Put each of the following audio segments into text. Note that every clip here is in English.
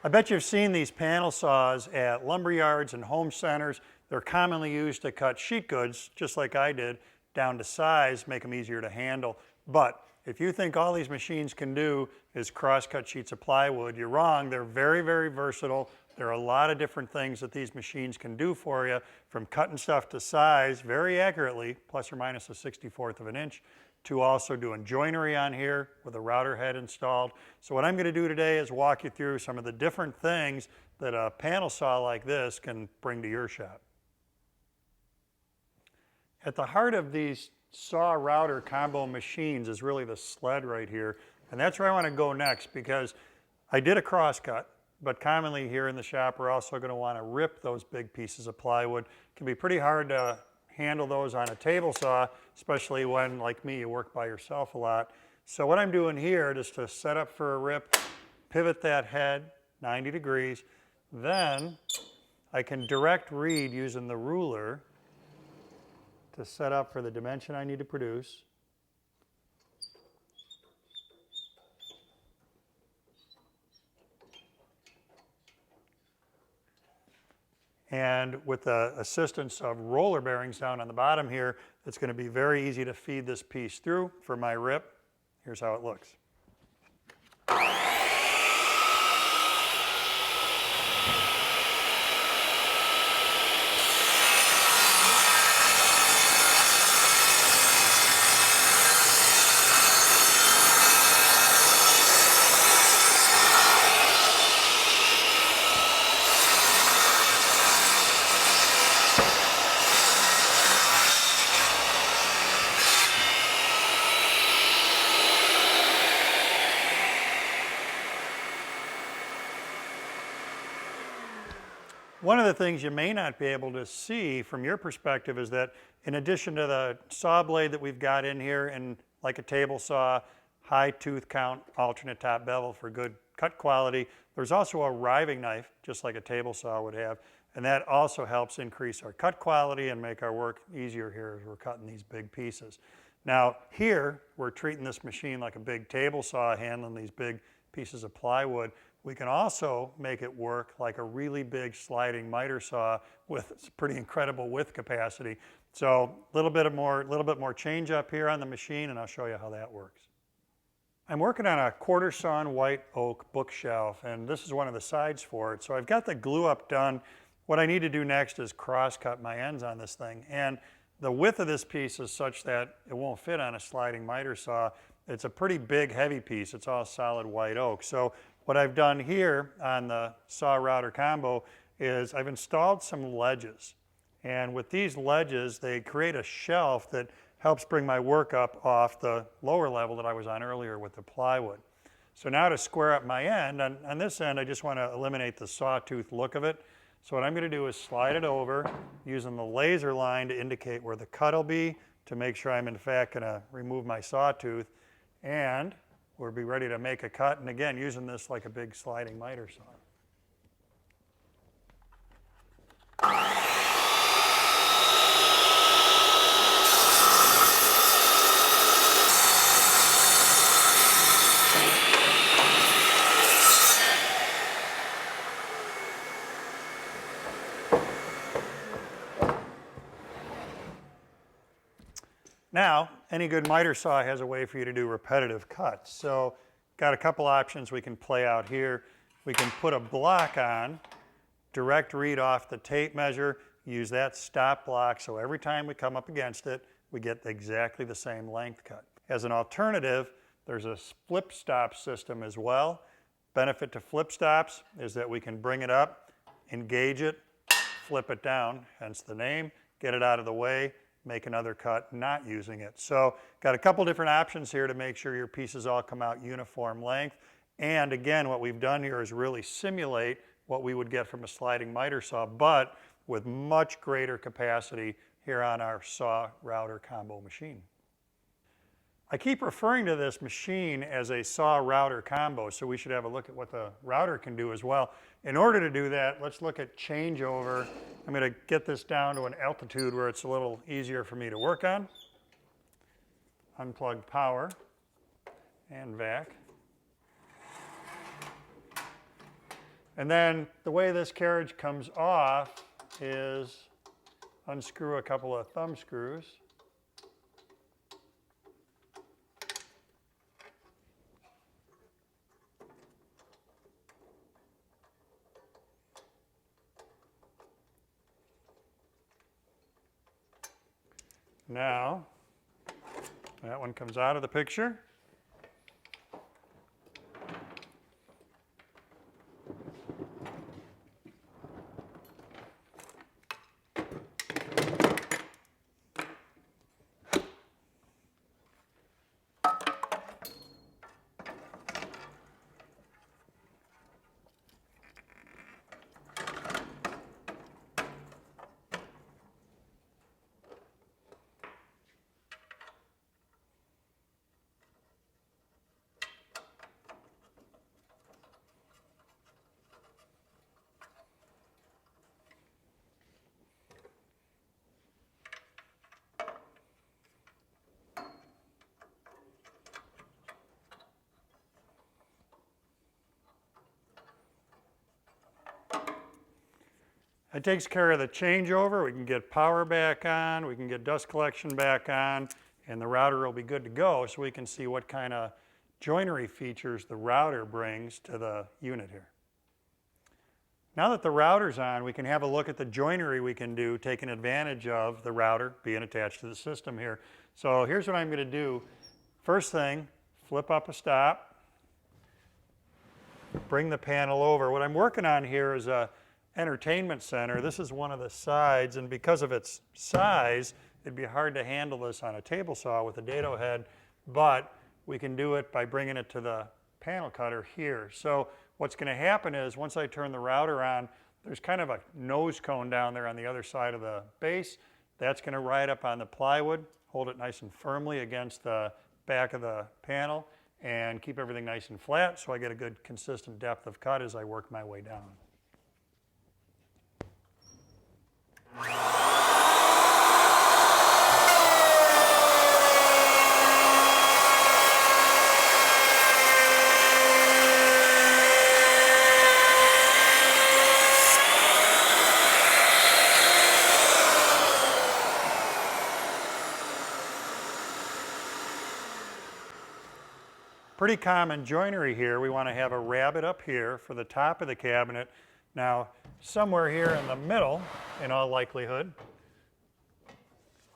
I bet you've seen these panel saws at lumber yards and home centers. They're commonly used to cut sheet goods, just like I did, down to size, make them easier to handle. But if you think all these machines can do is cross-cut sheets of plywood, you're wrong. They're very, very versatile. There are a lot of different things that these machines can do for you, from cutting stuff to size very accurately, plus or minus a 64th of an inch, to also doing joinery on here with a router head installed. So what I'm going to do today is walk you through some of the different things that a panel saw like this can bring to your shop. At the heart of these saw router combo machines is really the sled right here, and that's where I want to go next, because I did a crosscut, but commonly here in the shop we're also going to want to rip those big pieces of plywood. It can be pretty hard to handle those on a table saw, especially when, like me, you work by yourself a lot. So what I'm doing here is to set up for a rip, pivot that head 90 degrees, then I can direct read using the ruler to set up for the dimension I need to produce. And with the assistance of roller bearings down on the bottom here, it's going to be very easy to feed this piece through for my rip. Here's how it looks. One of the things you may not be able to see from your perspective is that in addition to the saw blade that we've got in here, and like a table saw, high tooth count, alternate top bevel for good cut quality, there's also a riving knife, just like a table saw would have, and that also helps increase our cut quality and make our work easier here as we're cutting these big pieces. Now here, we're treating this machine like a big table saw, handling these big pieces of plywood. We can also make it work like a really big sliding miter saw with pretty incredible width capacity. So a little bit more change up here on the machine, and I'll show you how that works. I'm working on a quarter sawn white oak bookshelf, and this is one of the sides for it. So I've got the glue up done. What I need to do next is cross cut my ends on this thing. And the width of this piece is such that it won't fit on a sliding miter saw. It's a pretty big, heavy piece. It's all solid white oak. So what I've done here on the saw router combo is I've installed some ledges. And with these ledges, they create a shelf that helps bring my work up off the lower level that I was on earlier with the plywood. So now to square up my end, on this end I just want to eliminate the sawtooth look of it. So what I'm going to do is slide it over using the laser line to indicate where the cut will be, to make sure I'm in fact going to remove my sawtooth, and we'll be ready to make a cut, and again using this like a big sliding miter saw. Now, any good miter saw has a way for you to do repetitive cuts. So, got a couple options we can play out here. We can put a block on, direct read off the tape measure, use that stop block, so every time we come up against it, we get exactly the same length cut. As an alternative, there's a flip stop system as well. Benefit to flip stops is that we can bring it up, engage it, flip it down, hence the name, get it out of the way, make another cut not using it. So got a couple different options here to make sure your pieces all come out uniform length. And again, what we've done here is really simulate what we would get from a sliding miter saw, but with much greater capacity here on our saw router combo machine. I keep referring to this machine as a saw router combo, so we should have a look at what the router can do as well. In order to do that, let's look at changeover. I'm going to get this down to an altitude where it's a little easier for me to work on. Unplug power and vac. And then the way this carriage comes off is unscrew a couple of thumb screws. Now, that one comes out of the picture. It takes care of the changeover. We can get power back on, we can get dust collection back on, and the router will be good to go so we can see what kind of joinery features the router brings to the unit here. Now that the router's on, we can have a look at the joinery we can do, taking advantage of the router being attached to the system here. So here's what I'm going to do. First thing, flip up a stop, bring the panel over. What I'm working on here is a entertainment center. This is one of the sides, and because of its size, it'd be hard to handle this on a table saw with a dado head, but we can do it by bringing it to the panel cutter here. So what's going to happen is once I turn the router on, there's kind of a nose cone down there on the other side of the base. That's going to ride up on the plywood, hold it nice and firmly against the back of the panel, and keep everything nice and flat so I get a good consistent depth of cut as I work my way down. Pretty common joinery here. We want to have a rabbet up here for the top of the cabinet. Now, somewhere here in the middle, in all likelihood,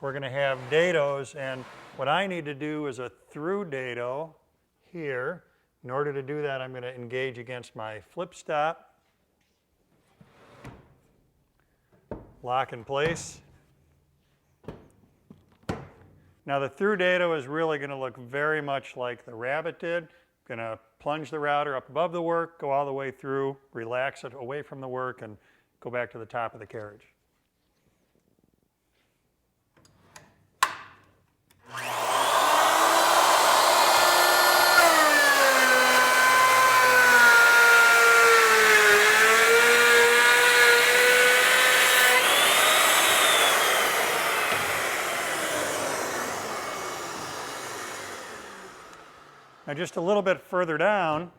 we're going to have dadoes, and what I need to do is a through dado here. In order to do that, I'm going to engage against my flip stop, lock in place. Now the through dado is really going to look very much like the rabbet did. Going to plunge the router up above the work, go all the way through, relax it away from the work, and go back to the top of the carriage. Now just a little bit further down,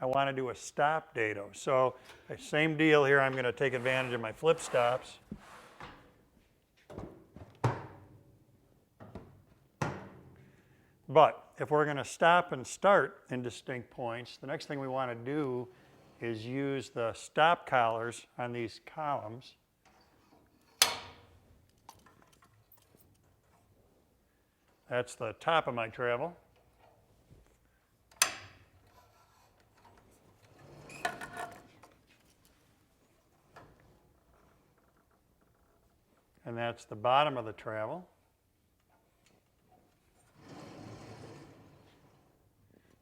I want to do a stop dado. So same deal here, I'm going to take advantage of my flip stops. But if we're going to stop and start in distinct points, the next thing we want to do is use the stop collars on these columns. That's the top of my travel. And that's the bottom of the travel.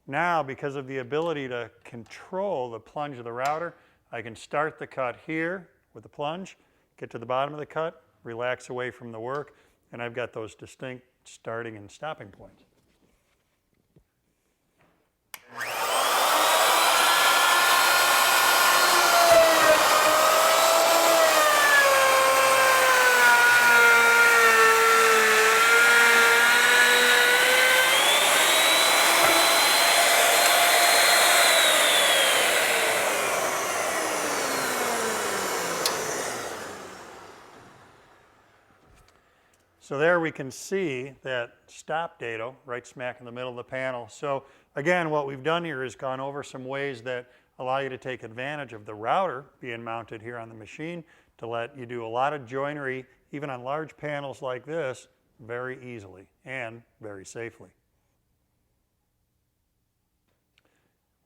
Now, because of the ability to control the plunge of the router, I can start the cut here with the plunge, get to the bottom of the cut, relax away from the work, and I've got those distinct starting and stopping points. So there we can see that stop dado right smack in the middle of the panel. So again, what we've done here is gone over some ways that allow you to take advantage of the router being mounted here on the machine to let you do a lot of joinery, even on large panels like this, very easily and very safely.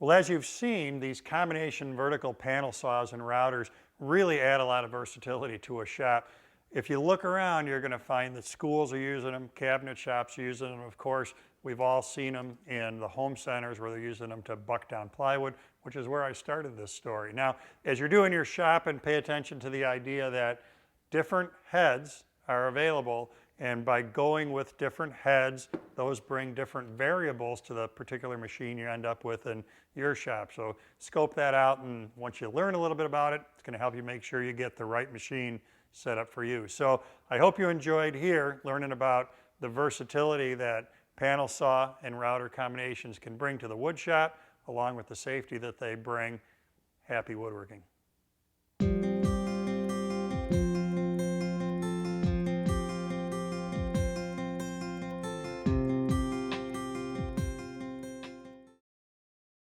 Well, as you've seen, these combination vertical panel saws and routers really add a lot of versatility to a shop. If you look around, you're going to find that schools are using them, cabinet shops are using them. Of course, we've all seen them in the home centers where they're using them to buck down plywood, which is where I started this story. Now, as you're doing your shopping, pay attention to the idea that different heads are available, and by going with different heads, those bring different variables to the particular machine you end up with in your shop. So scope that out, and once you learn a little bit about it, it's going to help you make sure you get the right machine set up for you. So I hope you enjoyed here learning about the versatility that panel saw and router combinations can bring to the wood shop, along with the safety that they bring. Happy woodworking.